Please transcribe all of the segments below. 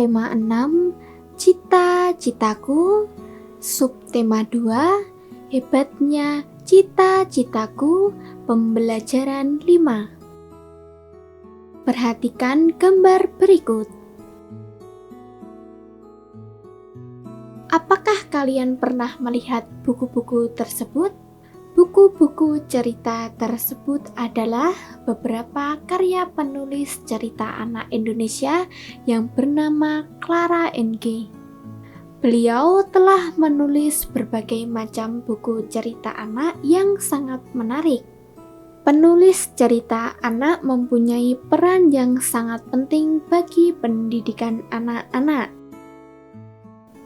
tema 6, cita-citaku. Subtema 2, hebatnya cita-citaku, pembelajaran 5. Perhatikan gambar berikut. Apakah kalian pernah melihat buku-buku tersebut? Buku-buku cerita tersebut adalah beberapa karya penulis cerita anak Indonesia yang bernama Clara NG. Beliau telah menulis berbagai macam buku cerita anak yang sangat menarik. Penulis cerita anak mempunyai peran yang sangat penting bagi pendidikan anak-anak.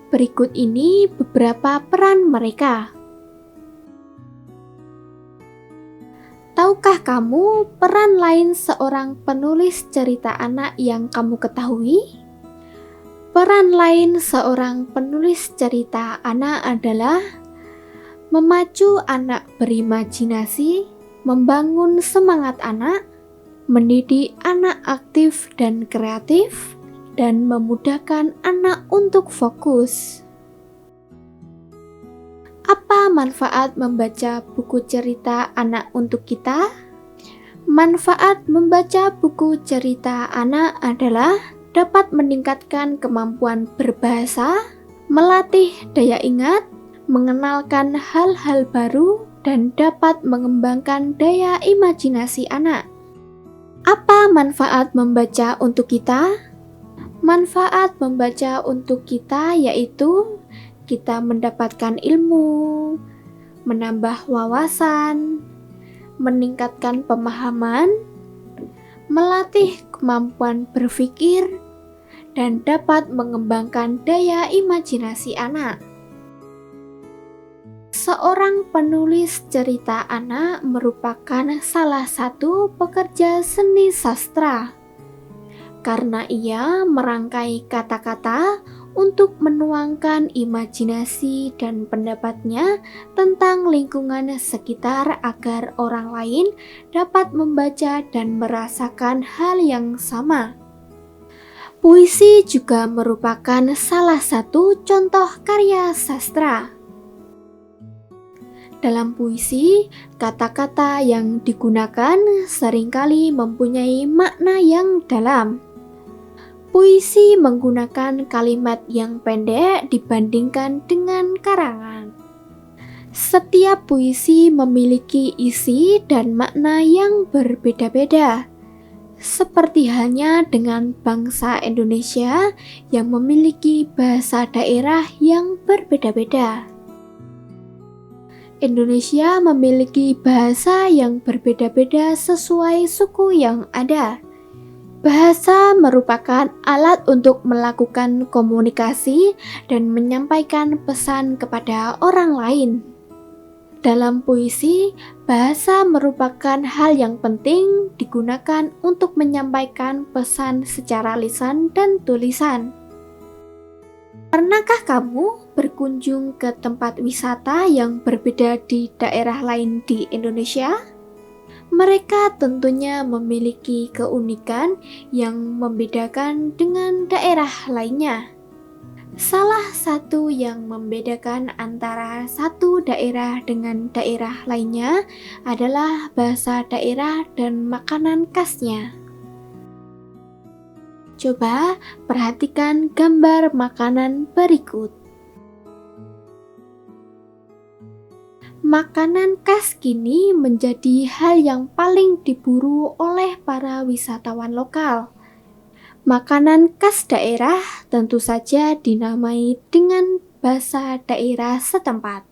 Berikut ini beberapa peran mereka. Tahukah kamu peran lain seorang penulis cerita anak yang kamu ketahui? Peran lain seorang penulis cerita anak adalah memacu anak berimajinasi, membangun semangat anak, mendidik anak aktif dan kreatif, dan memudahkan anak untuk fokus. Apa manfaat membaca buku cerita anak untuk kita? Manfaat membaca buku cerita anak adalah dapat meningkatkan kemampuan berbahasa, melatih daya ingat, mengenalkan hal-hal baru, dan dapat mengembangkan daya imajinasi anak. Apa manfaat membaca untuk kita? Manfaat membaca untuk kita yaitu kita mendapatkan ilmu, menambah wawasan, meningkatkan pemahaman, melatih kemampuan berpikir, dan dapat mengembangkan daya imajinasi anak. Seorang penulis cerita anak merupakan salah satu pekerja seni sastra, karena ia merangkai kata-kata untuk menuangkan imajinasi dan pendapatnya tentang lingkungan sekitar agar orang lain dapat membaca dan merasakan hal yang sama. Puisi juga merupakan salah satu contoh karya sastra. Dalam puisi, kata-kata yang digunakan seringkali mempunyai makna yang dalam. Puisi menggunakan kalimat yang pendek dibandingkan dengan karangan. Setiap puisi memiliki isi dan makna yang berbeda-beda, seperti halnya dengan bangsa Indonesia yang memiliki bahasa daerah yang berbeda-beda. Indonesia memiliki bahasa yang berbeda-beda sesuai suku yang ada. Bahasa merupakan alat untuk melakukan komunikasi dan menyampaikan pesan kepada orang lain. Dalam puisi, bahasa merupakan hal yang penting digunakan untuk menyampaikan pesan secara lisan dan tulisan. Pernahkah kamu berkunjung ke tempat wisata yang berbeda di daerah lain di Indonesia? Mereka tentunya memiliki keunikan yang membedakan dengan daerah lainnya. Salah satu yang membedakan antara satu daerah dengan daerah lainnya adalah bahasa daerah dan makanan khasnya. Coba perhatikan gambar makanan berikut. Makanan khas kini menjadi hal yang paling diburu oleh para wisatawan lokal. Makanan khas daerah tentu saja dinamai dengan bahasa daerah setempat.